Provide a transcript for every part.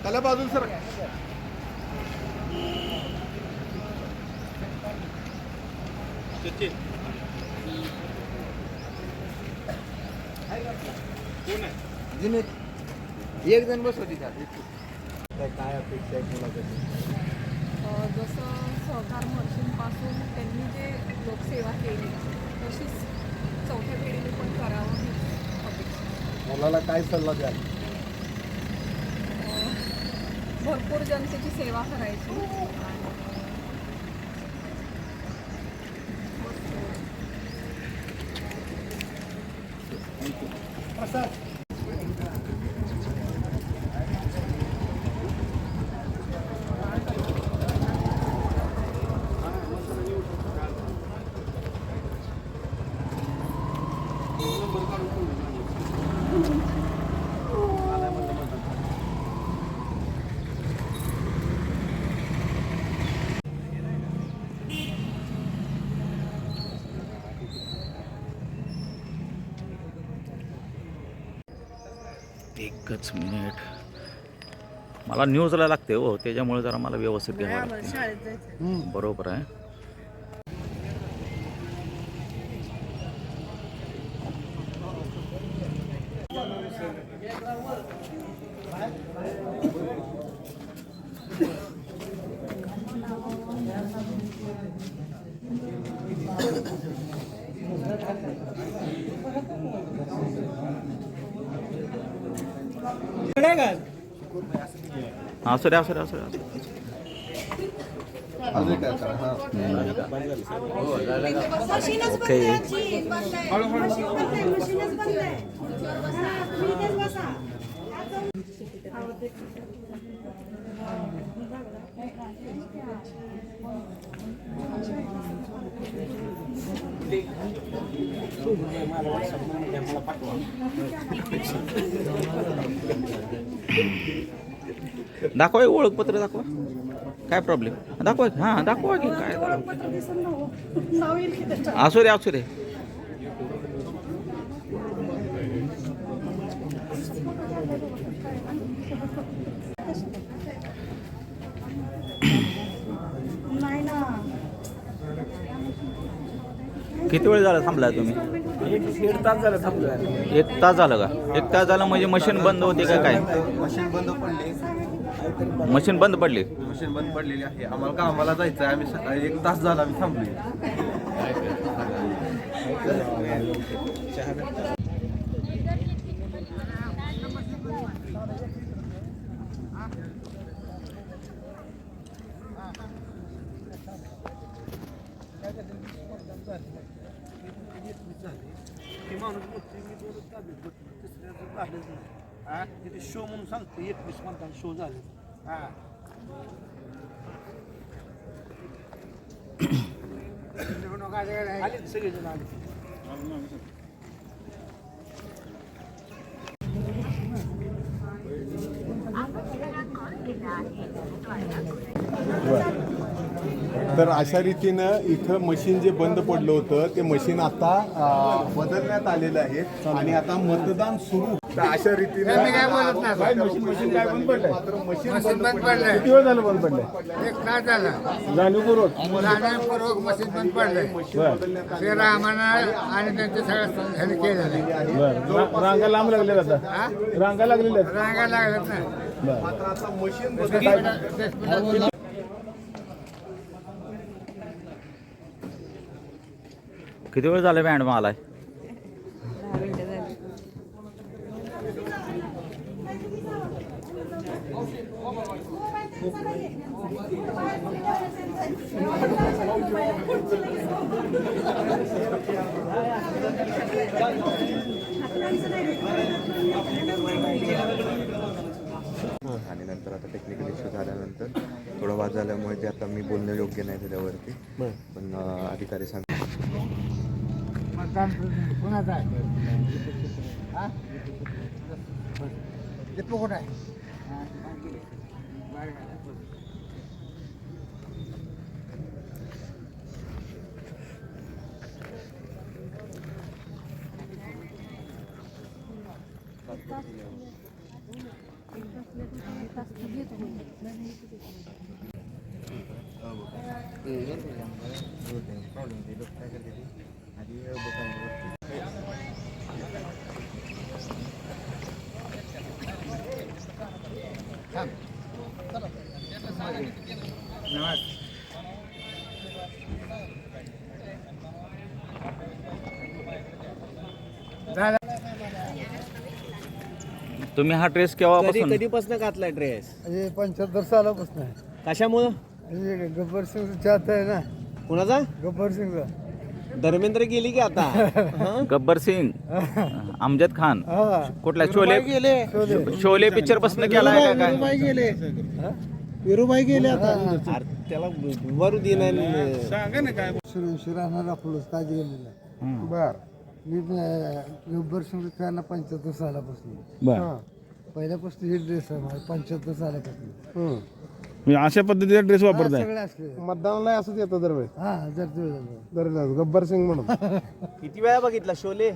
त्याला बाजूला सर. एक जण बस होती काय अपेक्षा आहे मुलाकडे? जसं सहकार महर्षींपासून त्यांनी जे लोकसेवा केली तशीच चौथ्या पिढीने पण करावं हीच अपेक्षा. मुलाला काय सल्ला द्याल? भरपूर जनतेची सेवा करायची आणि एकच मिनिट, मला न्यूजला लागते हो, त्याच्यामुळे जरा मला व्यवस्थित घ्यावं लागते. बरोबर आहे. असू द्या, असू द्या, असू द्या. दाखवा, ओळखपत्र दाखवा. काय प्रॉब्लेम? दाखवा. हां, दाखवा की काय असू दे, असू दे. किती वेळ झाला थांबलाय तुम्ही? एक तास झालं थांबलोय. 1 तास झालं का? 1 तास झालं म्हणजे मशीन बंद होते का काय? मशीन बंद पडली. मशीन बंद पडली. मशीन बंद पडलेली आहे. आम्हाला कामाला जायचं आहे. आम्ही सकाळी 1 तास झाला आम्ही थांबलोय. तिथे शो म्हणून सांगतो 21 मतदान शो झाले. आले सगळेजण आले. तर अशा रीतीनं इथं मशीन जे बंद पडलं होतं ते मशीन आता बदलण्यात आलेलं आहे आणि आता मतदान सुरू. तर अशा रीतीने काय बोलत नाही. मशीन काय बंद पडलंय? मात्र मशीन बंद पडलंय. किती वेळ झालं बंद पडलंय? 1 तास झाला. जाणीवपूर्वक मशीन बंद पडलंय. ते रामाना आणि त्यांच्या सगळ्या ह्याने केलेलं. रांगा लांब लागले आता. रांगा लागलेल्या रांगा लागल्यात ना. मात्र आता मशीन बदललं. किती वेळ झाला मॅडम आलाय? 10 मिनिटं झाली. आणि नंतर आता टेक्निकल इश्यू झाल्यानंतर थोडा वाद झाल्यामुळे ते आता मी बोलणं योग्य नाही त्याच्यावरती. पण अधिकारी सांग मतदान कोणाचं आहे? दीपक कुठं आहे? तुम्ही हा ड्रेस केव्हापासून कधीपासून घातलाय ड्रेस? 75 सालापासून आहे. कशामुळं? हे गब्बर सिंग चाहता आहे ना, कुणाचा? गब्बर सिंगचा. धर्मेंद्र गेली की आता? गब्बर सिंग, अमजद खान, हा कुठला शोले शोले. शोले पिक्चर पासून केलाय का काय? विरुबाई गेले. विरुबाई गेले आता. अरे त्याला वरू दिन राहणार आपलं काळजी गेलेलं. बर मी गब्बर सिंग फॅन 75 सालापासून. बर पहिल्यापासून हे ड्रेस आहे माझा 75 सालापासून. म्हणजे अशा पद्धतीचा ड्रेस वापरताय? सगळे असले. मतदानाला असंच येतं दरवेळेस हा जर गब्बर सिंग म्हणून. किती वेळा बघितला शोले?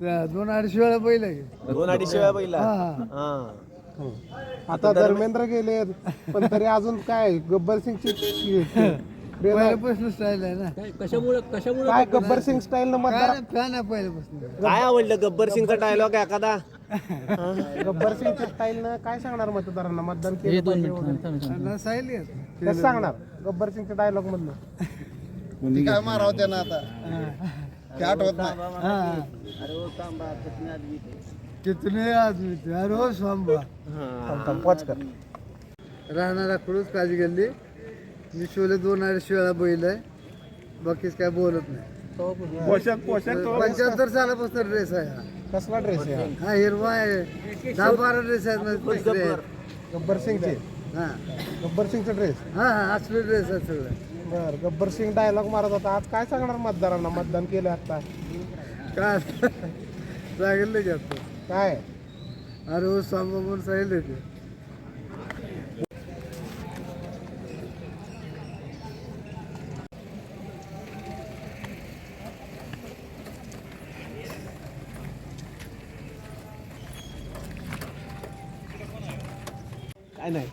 2-2.5 वेळा पहिला आहे. 2-2.5 वेळा पहिला. हा. हा. आता धर्मेंद्र गेले पण तरी अजून काय गब्बर सिंगची पहिल्यापासून स्टाईल आहे ना. काय गब्बर सिंग स्टाईल न मतदार फॅन आहे पहिल्यापासून. काय आवडलं गब्बर सिंगचा डायलॉग एखादा? गब्बर सिंगच्या स्टाईल न काय सांगणार मतदारांना मतदान केलं पाहिजे वगैरे? कसं सांगणार गब्बर सिंगच्या डायलॉग मधलं? काय माराव त्यांना आता ते आठवत नाही. कितने आदमी थे अरे हो सांबा राहणारा खडूच काळजी गेली. मी शोले 2-2.5 वेळा बैल आहे. बाकीच काय बोलत नाही. पोशाख पोशाख 75 सालापासून ड्रेस आहे हा. कसला ड्रेस आहे हा? हा हिरवा आहे. 10-12 ड्रेस आहेत. गब्बर सिंगचे हा गब्बर सिंगचा ड्रेस. हा हा असले ड्रेस आहेत सगळे. बर गब्बर सिंग डायलॉग मारत होता. आज काय सांगणार मतदारांना मतदान केलं आता? काय सांगितलं की आता काय अरे हो सांबा म्हणून सांगितलं ते. काय नाही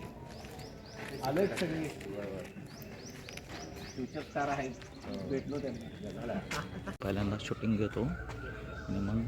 आलोय सगळी फ्युचर स्टार आहेत. भेटलो त्यांना. पहिल्यांदा शूटिंग घेतो आणि मग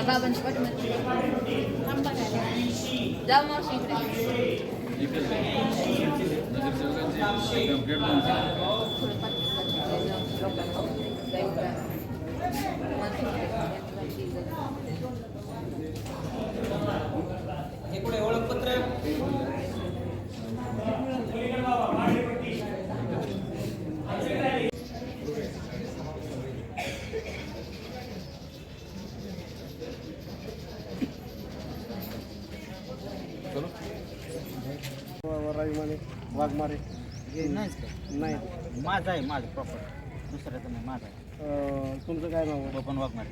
बाबांची पाठीमागे जाऊ मावशी इकडे ओळखपत्र वाघमारे नाही माझा आहे. माझं प्रॉपर दुसऱ्याचं नाही माझा आहे. तुमचं काय नाव आहे? Baban Waghmare.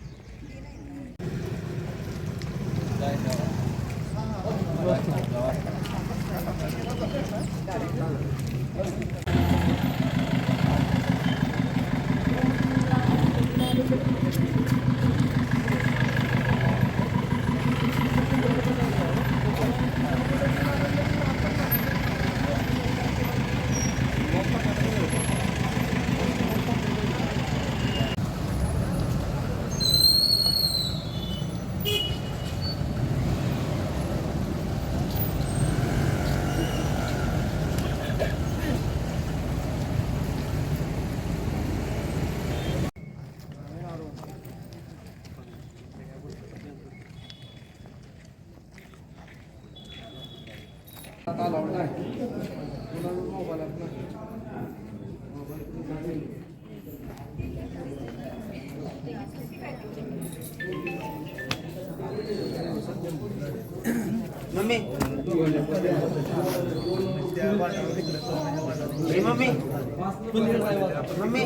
Mummy mummy mummy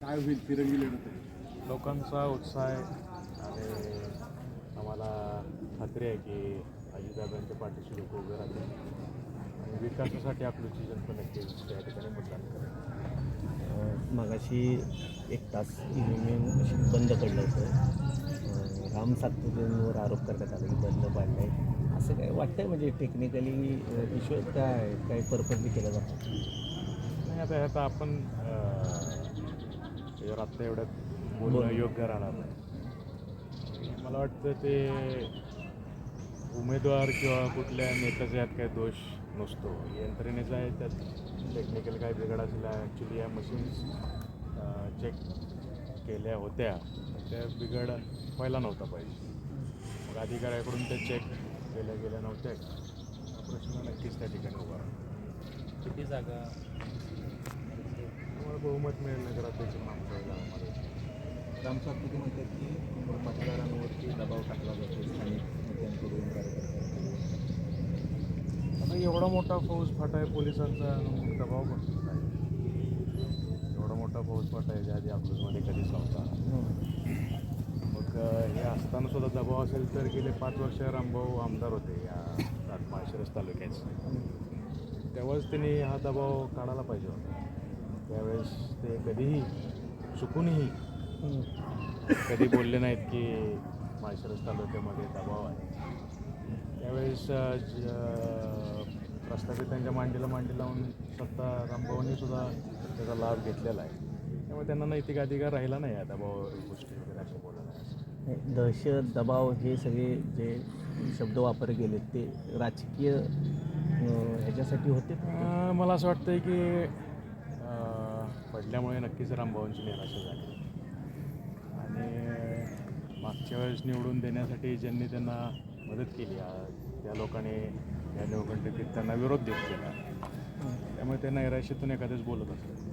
काय होईल तिरंगी लढत आहे? लोकांचा उत्साह आहे आणि आम्हाला खात्री आहे की अजितदादांच्या पाठीशी लोक उभे राहतील आणि विकासासाठी आकृती जनता नक्कीच त्या ठिकाणी मतदान करेल. मगाशी 1 तास ईव्हीएम मशीन बंद पडलं होतं. राम सातपुतेंवर आरोप करण्यात आला की बंद पाडलं आहे. असं काय वाटतंय म्हणजे टेक्निकली इश्यू काय काही पर्पजली केलं जातं? नाही आता आपण त्याच्यावर आत्ता एवढ्यात बोलणं योग्य राहणार नाही. मला वाटतं ते उमेदवार किंवा कुठल्या नेत्याचा यात काही दोष नसतो. यंत्रणेचा आहे त्यात टेक्निकल काय बिघड असेल. ॲक्च्युली या मशीन्स चेक केल्या होत्या त्या बिघड व्हायला नव्हता पाहिजे. मग अधिकाऱ्याकडून त्या चेक केल्या गेल्या नव्हत्या. हा प्रश्न नक्कीच त्या ठिकाणी उभा राहतो. किती जागा आम्हाला बहुमत मिळेल नगराध्यक्ष मागच्या गावामध्ये. राम सातपुते म्हणतात की मतदारांवरती दबाव टाकला जातो स्थानिक नेत्यांकडून कार्यकर्त्यांकडून. आता एवढा मोठा फौज फाटा आहे पोलिसांचा मग दबाव बसतो काय. एवढा मोठा फौज फाटा आहे ज्या आधी अकलूजमध्ये कधीच नव्हता. मग हे असताना सुद्धा दबाव असेल तर गेले 5 वर्ष रामभाऊ आमदार होते या माळशिरस तालुक्याचे. तेव्हाच त्यांनी हा दबाव काढायला पाहिजे होता. त्यावेळेस ते कधीही चुकूनही कधी बोलले नाहीत की माळशिरस तालुक्यामध्ये दबाव आहे. त्यावेळेस प्रस्थापितांच्या मांडीला मांडी लावून सत्ता रामभाऊंनी सुद्धा त्याचा लाभ घेतलेला आहे. त्यामुळे त्यांना नैतिक अधिकार राहिला नाही या दबावावर गोष्टी वगैरे अशा बोलायला. दहशत दबाव हे सगळे जे शब्द वापरले गेले ते राजकीय ह्याच्यासाठी होते. मला असं वाटतं की पडल्यामुळे नक्कीच रामभाऊंची निराशा झाली आणि मागच्या वेळेस निवडून देण्यासाठी ज्यांनी त्यांना मदत केली त्या लोकांनी या निवडणुकीत त्यांना विरोध देत केला. त्यामुळे त्या नैराश्यातून एखाद्याच बोलत असतात.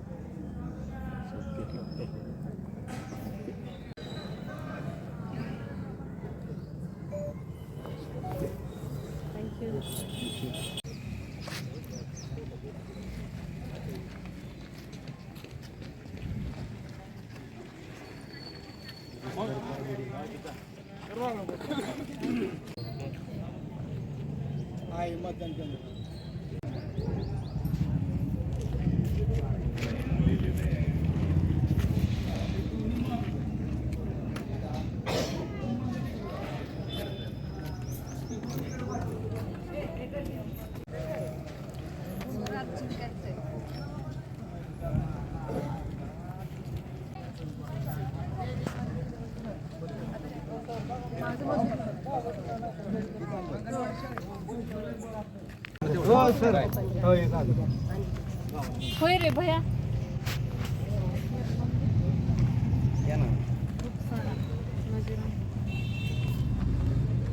होय रे भया.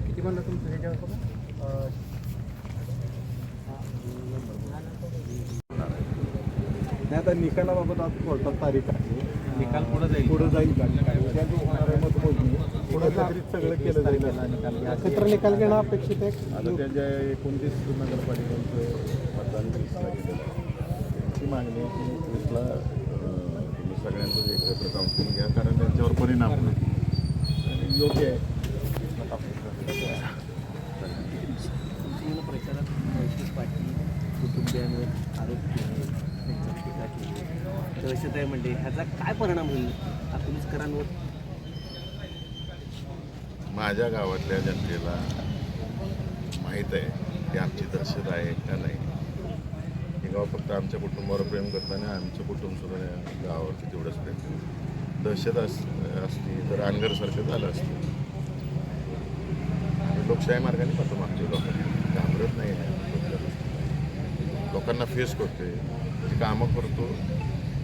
किती म्हणलं तुमचं ह्याच्यावर? नाही आता निकालाबाबत आज कोर्टात तारीख आहे. निकाल पुढे जाईल. पुढे जाईल का उद्या जो होणार आहे मतमोजणी पुढे काहीतरी सगळं केलं जाईल. एकत्र निकाल घेणं अपेक्षित आहे. आता त्यांच्या 29 नगरपालिकांचं मतदान 20ला गेलेलं आहे. त्यांची मागणी आहे की 21ला तुम्ही सगळ्यांचं एकत्र काउंटिंग घ्या कारण त्यांच्यावर परिणाम होईल. योग्य आहे. प्रचारात वैश्विक पाटील कुटुंबियांवर आरोप केले, त्यांच्या टीका केली, दहशत आहे म्हणजे ह्याचा काय परिणाम होईल अकलूजकरांवर? माझ्या गावातल्या जनतेला माहीत आहे की आमची दहशत आहे का नाही. हे गाव फक्त आमच्या कुटुंबावर प्रेम करतं आणि आमचं कुटुंबसुद्धा गावावरती तेवढंच प्रेम करतं. दहशत असती तर अनगरसारखं झालं असतं. आम्ही लोकशाही मार्गाने पाहतो मागच्या लोकांना, घाबरत नाही लोकांना फेस करतोय, जी कामं करतो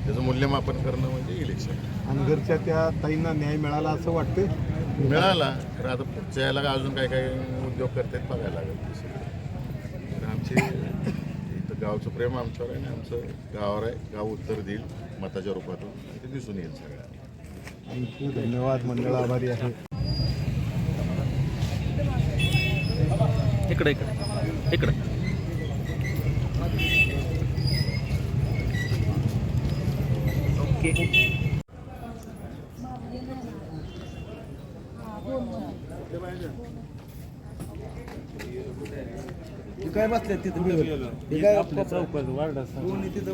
त्याचं मूल्यमापन करणं म्हणजे इलेक्शन. आणि घरच्या त्या ताईंना न्याय मिळाला असं वाटतंय. मिळाला तर आता पुढच्या याला अजून काय काय उद्योग करतात बघायला लागेल. तर आमची इथं गावचं प्रेम आमच्यावर आहे आणि आमचं गावावर आहे. गाव उत्तर देईल मताच्या रूपातून आणि ते दिसून येईल सगळ्यांना. धन्यवाद, मंडळ आभारी आहे. इकडे इकडे इकडे ओके. काय बसले तिथं ते काय आपल्या चौकात वार्ड तिथं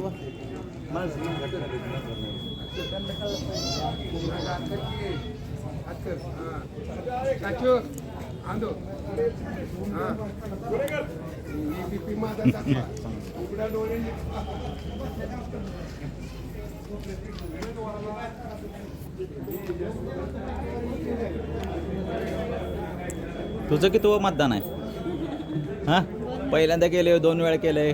तुझं किती मतदान आहे? हां, पहिल्यांदा केले, 2 वेळा केलंय.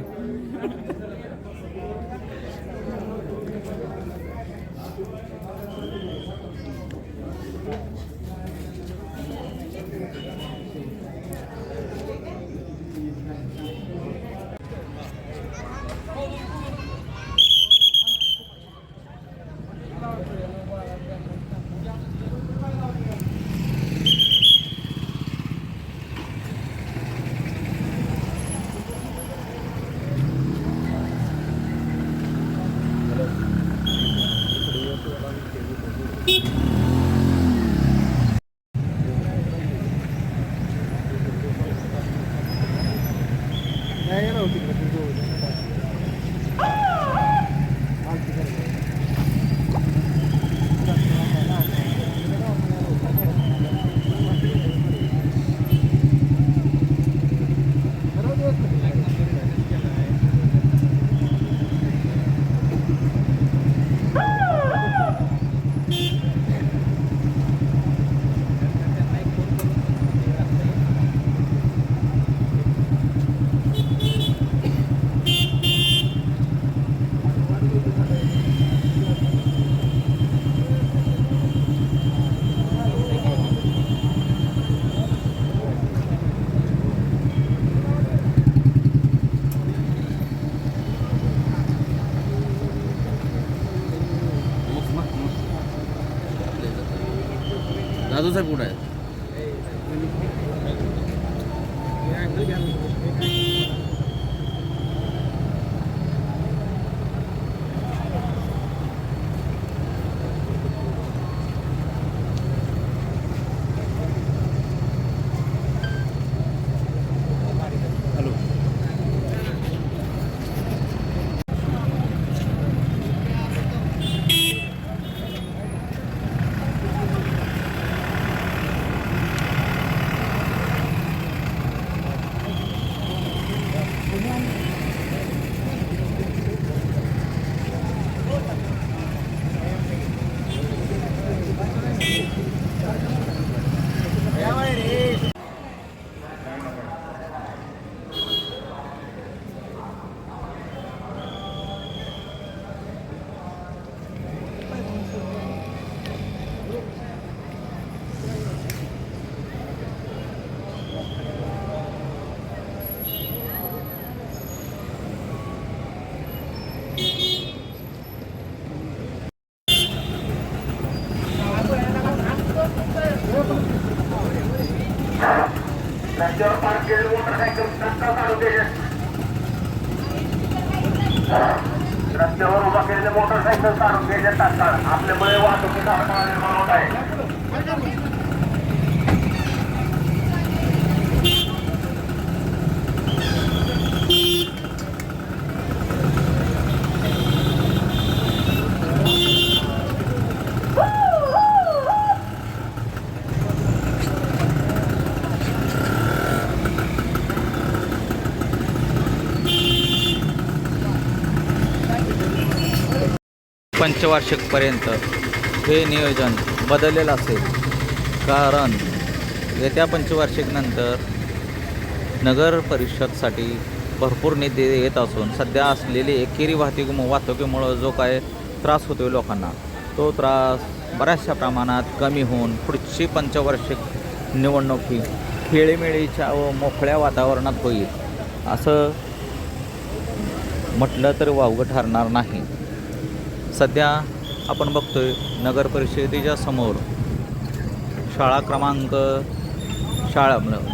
दादू साहेब कुठे आहेत? रस्त्यावर पार्क केलेले मोटरसायकल तत्काळ काढून द्यायचे. रस्त्यावर उभा केलेले मोटरसायकल काढून घ्यायचे तात्काळ. आपल्यामुळे वाहतुकीचा अडथळा निर्माण होत आहे. पंचवार्षिकपर्यंत हे नियोजन बदललेलं असेल, कारण येत्या पंचवार्षिकनंतर नगर परिषदसाठी भरपूर निधी येत असून सध्या असलेली एकेरी वाहतुकीमुळं जो काय त्रास होतो लोकांना, तो त्रास बऱ्याचशा प्रमाणात कमी होऊन पुढची पंचवार्षिक निवडणूक ही खेळीमेळीच्या व मोकळ्या वातावरणात होईल असं म्हटलं तर वावगं ठरणार नाही. सध्या आपण बघतोय नगर परिषदेच्या समोर शाळा क्रमांक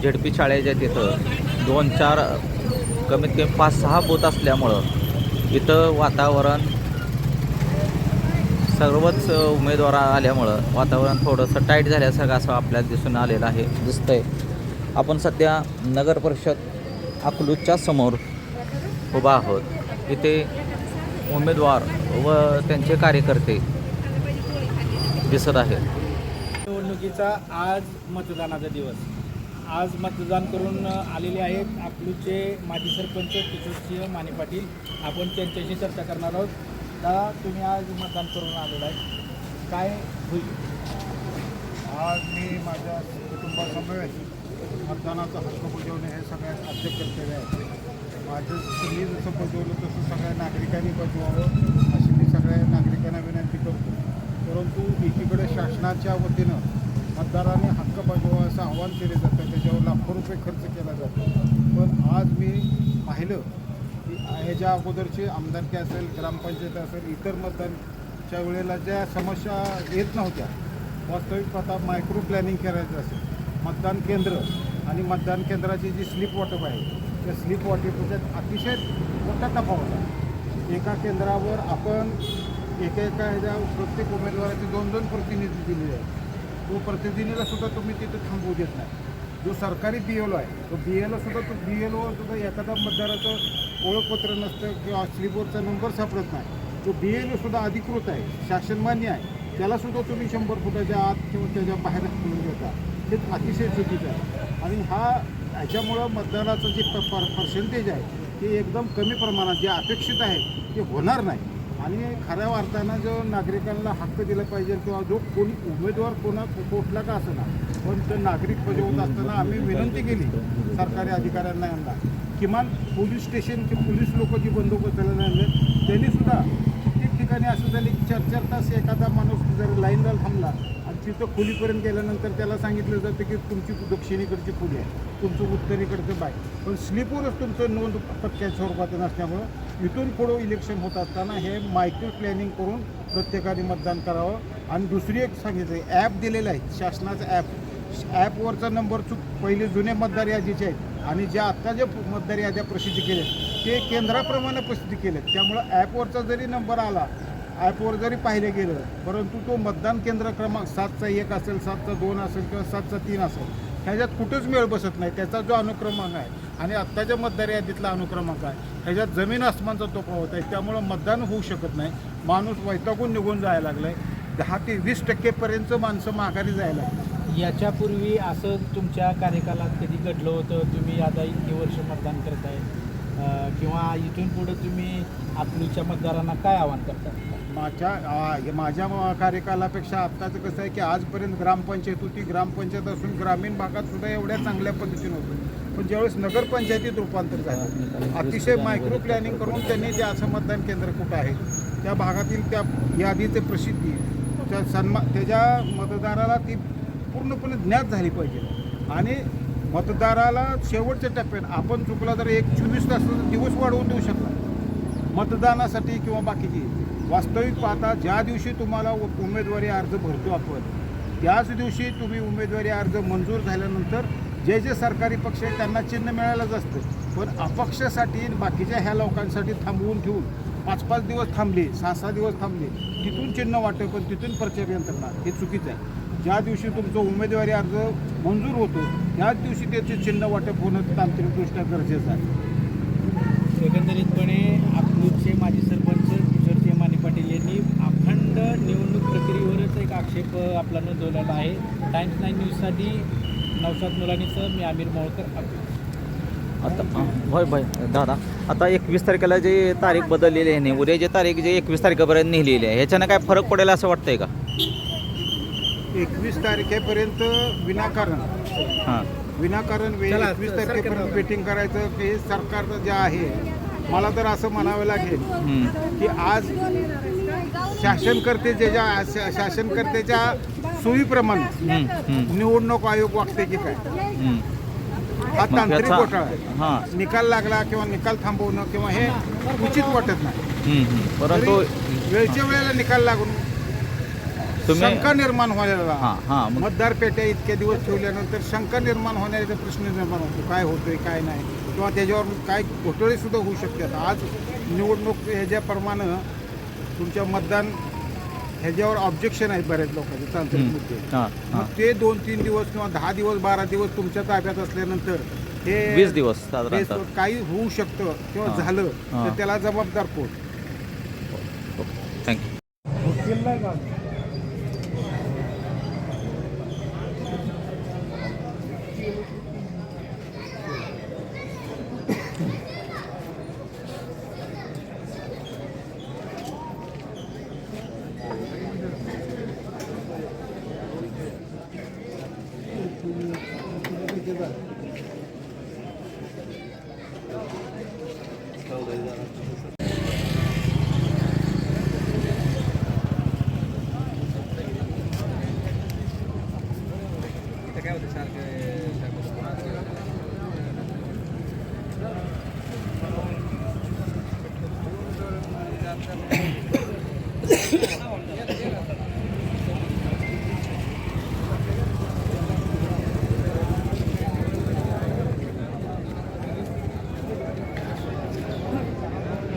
झेडपी शाळेच्या तिथं 2-4 कमीत कमी 5-6 बूथ असल्यामुळं इथं वातावरण सर्वच उमेदवार आल्यामुळं वातावरण थोडंसं टाईट झाल्यासारखं असं आपल्याला दिसून आलेलं आहे दिसतंय. आपण सध्या नगर परिषद अकलूजच्या समोर उभा आहोत. इथे उमेदवार व त्यांचे कार्यकर्ते दिसत आहेत. निवडणुकीचा आज मतदानाचा दिवस. आज मतदान करून आलेले आहेत अकलूजचे माजी सरपंच किशोरसिंह माने पाटील. आपण त्यांच्याशी चर्चा करणार आहोत. दादा, तुम्ही आज मतदान करून आलेला आहे, काय होईल? आज मी माझ्या कुटुंबासमवेत मतदानाचा हक्क बजावणे हे सगळ्यात आद्य कर्तव्य आहे. माझं मी जसं बजावलं तसं सगळ्या नागरिकांनी बजवावं अशी मी सगळ्या नागरिकांना विनंती करतो. परंतु एकीकडे शासनाच्या वतीनं मतदारांनी हक्क बजावावा असं आवाहन केले जातं, त्याच्यावर लाखो रुपये खर्च केला जातो. पण आज मी पाहिलं की ह्याच्या अगोदरचे आमदारकी असेल, ग्रामपंचायत असेल, इतर मतदानच्या वेळेला ज्या समस्या येत नव्हत्या, वास्तविक पाहता मायक्रो प्लॅनिंग करायचं असेल, मतदान केंद्र आणि मतदान केंद्राची जी स्लिप वाटप आहे त्या स्लिप वाटपाच्यात अतिशय मोठा तफावत आहे. एका केंद्रावर आपण एका ह्याच्या प्रत्येक उमेदवाराचे 2-2 प्रतिनिधी दिलेले आहेत. तो प्रतिनिधीला सुद्धा तुम्ही तिथे थांबवू देत नाही. जो सरकारी BLO आहे तो BLO सुद्धा सुद्धा एखादा मतदाराचं ओळखपत्र नसतं किंवा स्लिपवरचा नंबर सापडत नाही. तो BLO सुद्धा अधिकृत आहे, शासनमान्य आहे, त्यालासुद्धा तुम्ही 100 फुटाच्या आत किंवा त्याच्या बाहेर खोलून देता. हे अतिशय चुकीचं आहे. आणि ह्याच्यामुळं मतदानाचं जे पर्सेंटेज आहे ते एकदम कमी प्रमाणात जे अपेक्षित आहे ते होणार नाही. आणि खऱ्या अर्थानं जो नागरिकांना हक्क दिला पाहिजे किंवा जो कोणी उमेदवार कुठला का असं पण तो नागरिक बजावत असताना आम्ही विनंती केली सरकारी अधिकाऱ्यांना यांना किमान पोलीस स्टेशन किंवा पोलीस लोक जी बंदोबस्ताला आणले त्यांनीसुद्धा कित्येक ठिकाणी असं झाले की 4-4 तास एखादा माणूस जर लाईनला थांबला आणि तिथं खोलीपर्यंत गेल्यानंतर त्याला सांगितलं जातं की तुमची दक्षिणेकडची खोली आहे, तुमचं उत्तरेकडचं बाय. पण स्लिपवरच तुमचं नोंद पक्क्या स्वरूपात नसल्यामुळं इथून पुढं इलेक्शन होत असताना हे मायक्रो प्लॅनिंग करून प्रत्येकाने मतदान करावं. आणि दुसरी एक सांगितलं, ॲप दिलेलं आहे शासनाचं ॲपवरचा नंबर पहिले जुने मतदार यादीचे आहेत आणि ज्या आत्ता जे मतदार याद्या प्रसिद्ध केलेत ते केंद्राप्रमाणे प्रसिद्ध केलेत. त्यामुळं ॲपवरचा जरी नंबर आला, ॲपवर जरी पाहिलं गेलं, परंतु तो मतदान केंद्र क्रमांक 7चा 1 असेल, 7चा 2 असेल किंवा 7चा 3 असेल, ह्याच्यात कुठंच मेळ बसत नाही. त्याचा जो अनुक्रमांक आहे आणि आत्ताच्या मतदार यादीतला अनुक्रमांक आहे ह्याच्यात जमीन आसमानचा तफावत आहे. त्यामुळं मतदान होऊ शकत नाही. माणूस वैतागून निघून जायला लागला आहे. 10 ते 20% माणसं माघारी जायला लागली. याच्यापूर्वी असं तुमच्या कार्यकालात कधी घडलं होतं? तुम्ही आता इतकी वर्ष मतदान करत आहे किंवा इथून पुढे तुम्ही अकलूजच्या मतदारांना काय आवाहन करता? माझ्या कार्यकालापेक्षा आत्ताचं कसं आहे की आजपर्यंत ग्रामपंचायत होती, ग्रामपंचायत असून ग्रामीण भागात सुद्धा एवढ्या चांगल्या पद्धतीनं होतं. पण ज्यावेळेस नगरपंचायतीत रूपांतर झालं, अतिशय मायक्रो प्लॅनिंग करून त्यांनी जे असं मतदान केंद्र कुठं आहे त्या भागातील त्या यादीचे प्रसिद्धी त्याच्या मतदाराला ती पूर्णपणे ज्ञात झाली पाहिजे. आणि मतदाराला शेवटच्या टप्प्यात आपण चुकला तर 24 तासाचा दिवस वाढवून देऊ शकला मतदानासाठी किंवा बाकीची. वास्तविक पाहता ज्या दिवशी तुम्हाला उमेदवारी अर्ज भरतो आपण त्याच दिवशी तुम्ही उमेदवारी अर्ज मंजूर झाल्यानंतर जे जे सरकारी पक्ष आहेत त्यांना चिन्ह मिळायलाच असतं. पण अपक्षासाठी बाकीच्या ह्या लोकांसाठी थांबवून ठेवून 5-5 दिवस थांबले, 6-6 दिवस थांबले, तिथून चिन्ह वाटतं पण तिथून प्रचार यंत्रणा, हे चुकीचं आहे. ज्या दिवशी तुमचं उमेदवारी अर्ज मंजूर होतो त्याच दिवशी त्याचे चिन्ह वाटप होणं तांत्रिकदृष्ट्या गरजेचं आहे. एकंदरीतपणे अकलूजचे माजी सरपंच किशोरसिंह माने पाटील यांनी अखंड निवडणूक प्रक्रियेवरच एक आक्षेप आपला नोंदवलेला आहे. टाइम्स 9 न्यूजसाठी नौशाद मुलानीसह मी आमिर मोळकर, अकलूज. आता होय दादा, आता 21 तारखेला जे तारीख बदललेली आहे, उद्या जे तारीख जे 21 तारखेपर्यंत नेलेली आहे, ह्याच्यानं काय फरक पडेल असं वाटतंय का? 21 तारखेपर्यंत हां विनाकारण 21 तारखेपर्यंत वेटिंग करायचं हे सरकारचं जे आहे, मला तर असं म्हणावं लागेल की आज शासनकर्त्याच्या सोयीप्रमाणे निवडणूक आयोग वागते की काय, हा तांत्रिक घोटाळा आहे. निकाल लागला किंवा निकाल थांबवणं किंवा हे उचित वाटत नाही. परंतु वेळच्या वेळेला निकाल लागून शंका निर्माण व्हायला, मतदार पेट्या इतक्या दिवस ठेवल्यानंतर शंका निर्माण होण्याचा प्रश्न निर्माण होतो, काय होतोय काय नाही, किंवा त्याच्यावर काय घोटाळे सुद्धा होऊ शकतात. आज निवडणूक ह्याच्याप्रमाणे तुमच्या मतदान ह्याच्यावर ऑब्जेक्शन आहे बऱ्याच लोकांचे तांत्रिक मुद्दे. मग ते 2-3 दिवस किंवा 10 दिवस 12 दिवस तुमच्या ताब्यात असल्यानंतर हे 20 दिवस साधारणतः काही होऊ शकतं किंवा झालं तर त्याला जबाबदार कोण? थँक्यू.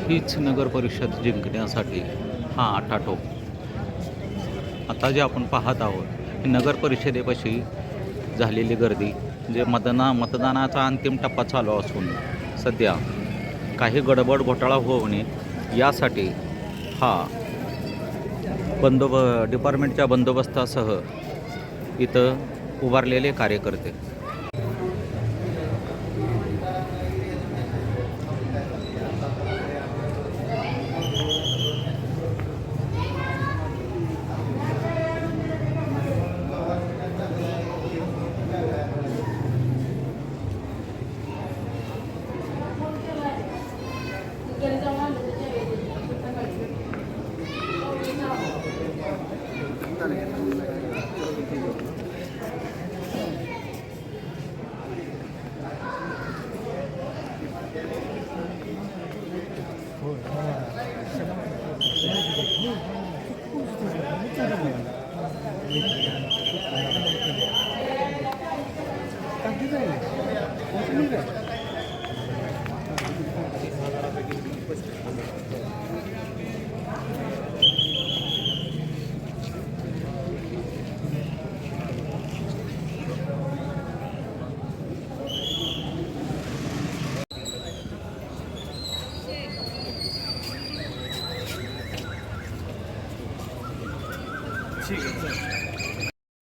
हीच नगर परिषद जिंकण्यासाठी हा आटाटोप. आता जे आपण पाहत आहोत ही नगर परिषदेपाशी झालेली गर्दी, जे मतदानाचा अंतिम टप्पा चालू असून सध्या काही गडबड घोटाळा होऊ नये यासाठी हा डिपार्टमेंटच्या बंदोबस्तासह इथं उभारलेले कार्यकर्ते.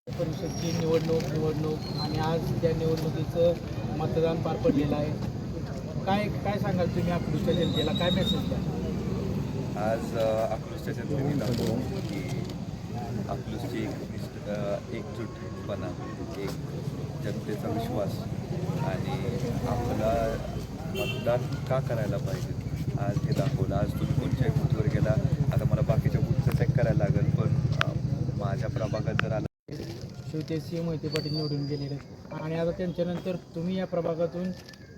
परिषदची निवडणूक आणि आज त्या निवडणुकीचं मतदान पार पडलेलं आहे. काय सांगाल तुम्ही अकलूजच्या जनतेला, काय मेसेज द्या? आज अकलूजच्या जनतेने दाखवून की अकलूजची एकजूटपणा, एक जनतेचा विश्वास आणि आपला मतदान का करायला पाहिजे आज हे दाखवलं. आज तुम्ही कोणत्याही बूथवर गेला, आता मला बाकीच्या बूथचं चेक करायला लागेल, पण माझ्या प्रभागात जर आला शिवतेजसिंह मोहिते पाटील निवडून गेलेले आणि आता त्यांच्यानंतर तुम्ही या प्रभागातून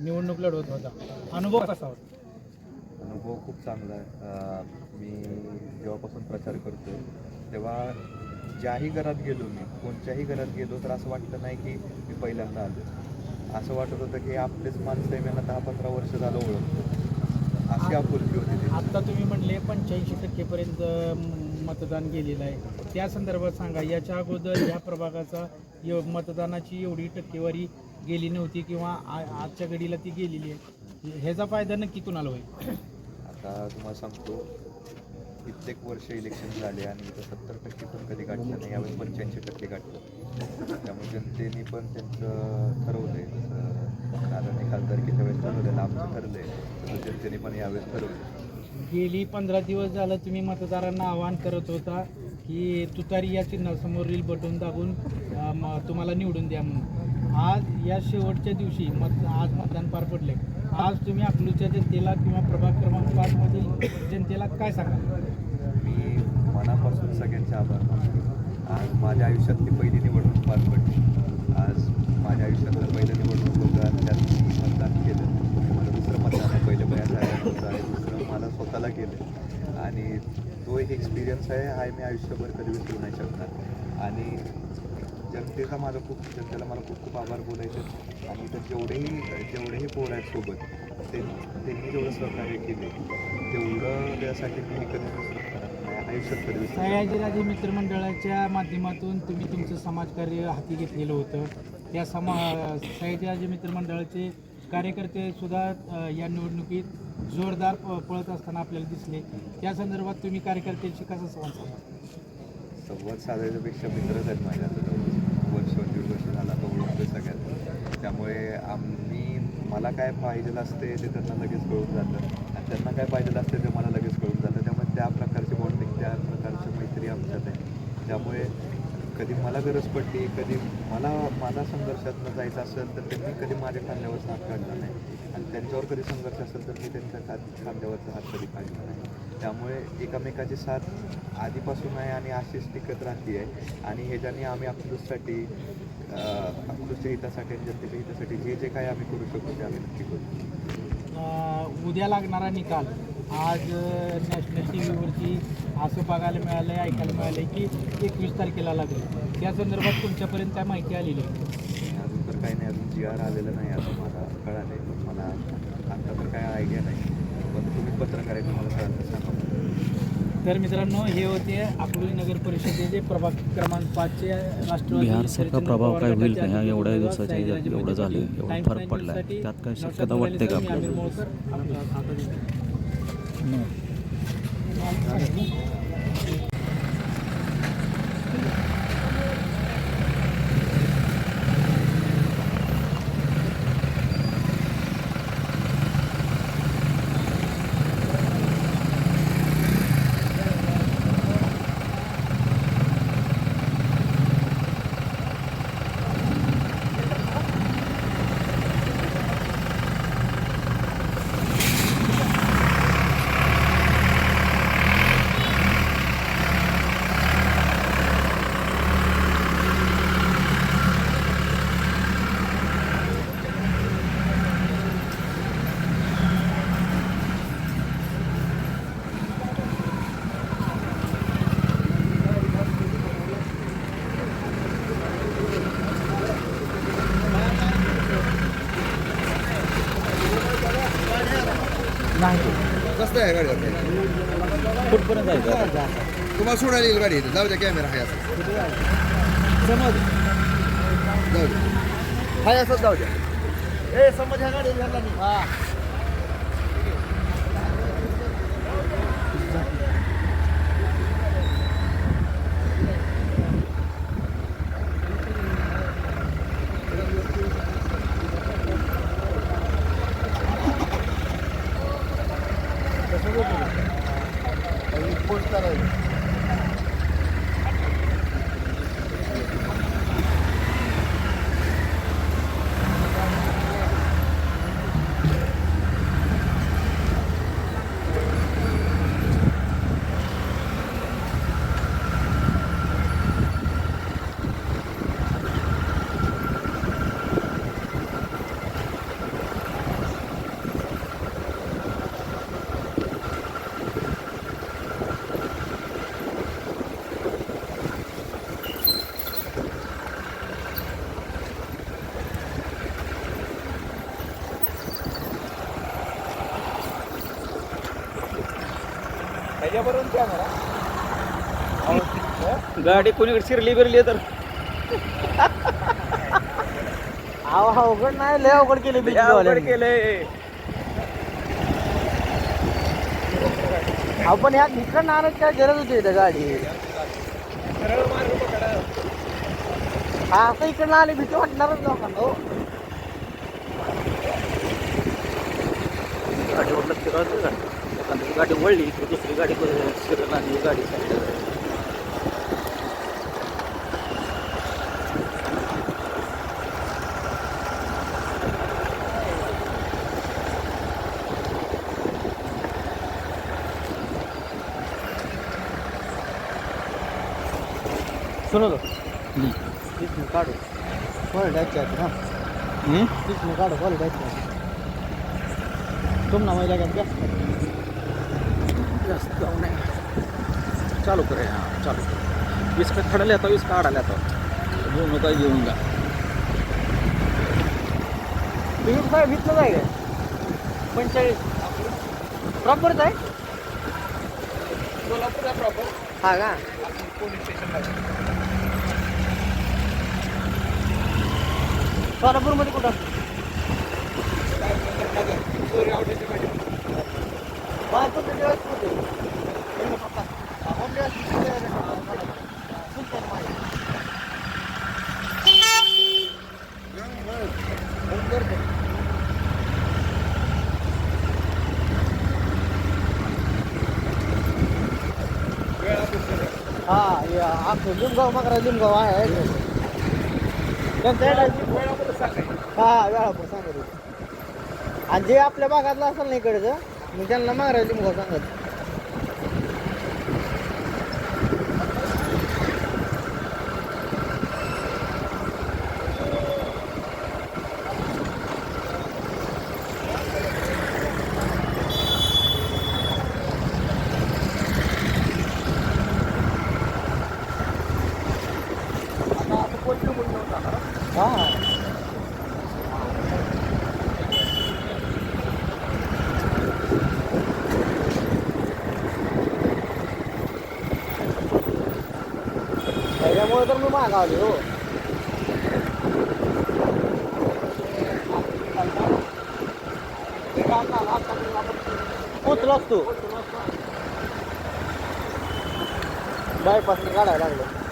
निवडणूक लढवत होता, अनुभव कसा होता? अनुभव खूप चांगला आहे. मी जेव्हापासून प्रचार करतो तेव्हा ज्याही घरात गेलो, मी कोणत्याही घरात गेलो तर असं वाटलं नाही की मी पहिल्यांदा आलो. असं वाटत होतं की आपलेच माणसं आहे, मी 10-15 वर्ष झालं ओळखतो, अशी आपुलकी होती ती. आत्ता तुम्ही म्हणले 85% मतदान गेलेलं आहे, त्या संदर्भात सांगा. याच्या अगोदर या प्रभागाचा मतदानाची एवढी टक्केवारी गेली नव्हती किंवा आजच्या घडीला ती गेलेली आहे, ह्याचा फायदा नक्की कुणाला होईल? आता तुम्हाला सांगतो, कित्येक वर्ष इलेक्शन झाले आणि इथं 70% पण कधी गाठलं नाही, यावेळेस 85% गाठलं. त्यामुळे जनतेने पण त्यांचं ठरवलं आहे, जसं दादाने खासदारकीच्या वेळेस ठरवलेलं, आमचं ठरलं आहे तसं जनतेने पण यावेळेस ठरवलं. गेली 15 दिवस झालं तुम्ही मतदारांना आवाहन करत होता की तुतारी या चिन्हासमोर रील बटन दाबून तुम्हाला निवडून द्या म्हणून. आज या शेवटच्या दिवशी आज मतदान पार पडले. आज तुम्ही अकलूजच्या जनतेला किंवा प्रभाग क्रमांक 5 मधील जनतेला काय सांगाल? मी मनापासून सगळ्यांचे आभार मानतो. आज माझ्या आयुष्यातली पहिली निवडणूक पार पडली. आज माझ्या आयुष्यातलं पहिलं निवडणूक होतं, त्यात मी मतदान केलं. मला दुसरं मतदान आहे, पहिलं बयाच आहे, दुसरं मला स्वतःला केलं आणि तो एक एक्सपिरियन्स आहे, हा मी आयुष्यभर कधी विसरू नाही शकणार. आणि जनतेला मला खूप खूप आभार बोलायचे. आणि इथं जेवढेही पोर आहेत सोबत त्यांनी जेवढं सहकार्य केले तेवढं त्यासाठी मी कधी आयुष्यात कधी विसरू. सयाजीराजे मित्रमंडळाच्या माध्यमातून तुम्ही तुमचं समाजकार्य हाती घेतलेलं होतं. त्या सयाजीराजे मित्रमंडळाचे कार्यकर्ते सुद्धा या निवडणुकीत जोरदार पळत असताना आपल्याला दिसले. त्या संदर्भात तुम्ही कार्यकर्त्यांशी कसा संवाद साधला? संवाद साधायच्यापेक्षा मित्रच आहेत माझ्या आता वर्ष 1.5 वर्ष झाला आता ओळखतो सगळ्यात. त्यामुळे मला काय पाहिजेलं असते ते त्यांना लगेच कळून जातं आणि त्यांना काय पाहिजेलं असते ते मला लगेच कळून जातं. त्यामुळे त्या प्रकारची बॉन्डिंग, त्या प्रकारची मैत्री आमच्यात आहे. त्यामुळे कधी मला गरज पडली, कधी मला माझा संघर्षातनं जायचं असेल तर त्यांनी कधी माझ्या खांद्यावर हात काढला नाही आणि त्यांच्यावर कधी संघर्ष असेल तर मी त्यांच्या खांद्यावरचा हात कधी काढला नाही. त्यामुळे एकमेकाची साथ आधीपासून आहे आणि अशीच टिकत राहते आहे. आणि ह्याच्याने आम्ही अकलूजसाठी, अकलूजच्या हितासाठी आणि जनतेच्या हितासाठी जे काय आम्ही करू शकतो ते आम्ही नक्की करू. उद्या लागणारा निकाल आज नॅशनल टी व्हीवरती असं बघायला मिळालं आहे, ऐकायला मिळालं आहे की 21 तारखेला लागेल. त्या संदर्भात तुमच्यापर्यंत काय माहिती आलेली आहे? अजून तर काही नाही, अजून GR आलेलं नाही असं मला कळालं. मला आता तर काय आयडिया नाही, पण तुम्ही पत्रकार आहे, मला कळालं सांगा. तर मित्रांनो, हे होते अकलूज नगर परिषदेचे प्रभाग क्रमांक 5चे राष्ट्रवादी बिहारसारखा प्रभाव काय होईल का ह्या एवढ्या दिवसाच्या ह्याच्यात एवढं झालं, एवढा फरक पडला आहे, त्यात काय शक्यता वाटते का आपल्याला? कसं आहे गाडी कुठपर्यंत जायचं? तुम्हाला सोडायला येईल गाडी, जाऊ द्या, कॅमेरा आहे असं समज, जाऊ द्या, हाय असंच जाऊ द्या. ए समज ह्या गाडी घालला नाही. पोस्ट करायचं. गाडी कोणीकडे शिरली बिरली तर अवघड नाही, लय अवघड केले, अवघड केलंय. आपण ह्या इकडं नाराज काय गरज होती इथं गाडी. असं इकडनं आले भीती वाटणारच लोकांना. हो गाडीवर लक्ष राहतं का? आणि गाडी वळली की दुसरी गाडी शिरल आणि ही गाडी साईडला जाईल. सुनो तो इसमें काढो क्वालिटी अच्छी ना इसमें काढो क्वालिटी अच्छी तुम ना महिला क्या जास्त जाऊ नये. चालू करे हां चालू कर. इसका खड़ा लेता हूँ, इसका आड़ा लेता हूँ. दोनों का घेऊन जा. तुम्ही साहेब इथलं जाय का 45 प्रॉपरच आहे सोलापूर प्रॉपर हा का पोलीस स्टेशनला सोलापूरमध्ये कुठं हा आपलं लिमगाव मागरा लिमगाव आहे त्यांचा हा वेळापूर सांगत आणि जे आपल्या भागातलं असेल ना इकडचं मग त्यांना मागरा लिमगाव सांगत हा त्याच्यामुळे तर मी मागावले हो पोचलाच तू बायपासून काढायला लागलं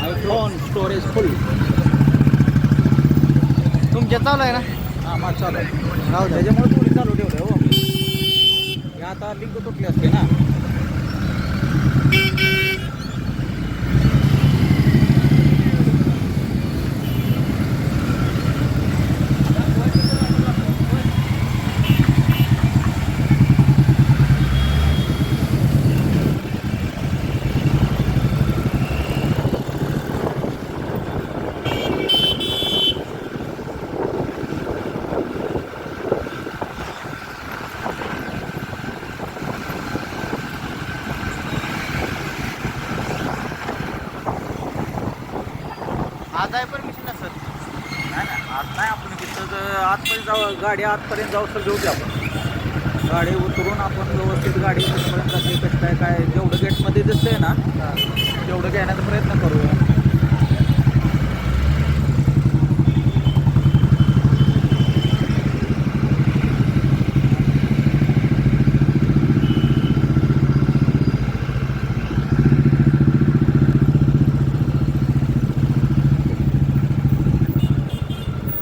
माय फोन स्टोरेज फुल. तुमच्या चालू आहे ना? हां माझं चालू आहे. राहू द्या. त्याच्यामुळे थोडी चालू ठेवलं हो मी. हे आता लिंक तुटली असते ना. आज आहे परमिशन नसत. नाही नाही आत नाही आपण तिथं आतपर्यंत जाऊ गाडी आतपर्यंत जाऊ तर घेऊ की आपण. गाडी उतरून आपण व्यवस्थित गाडी तिथपर्यंत जाते कसं काय जेवढं गेटमध्ये दिसतंय ना तेवढं घेण्याचा प्रयत्न करूया.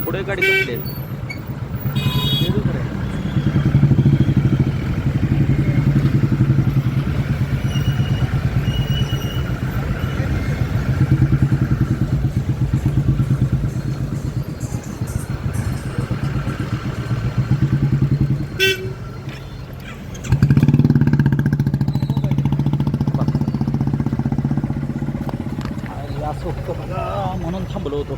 पुढे गाडी कसली आहे? ते दुसरं आहे. असं होतं बघा म्हणून थांबलो होतो.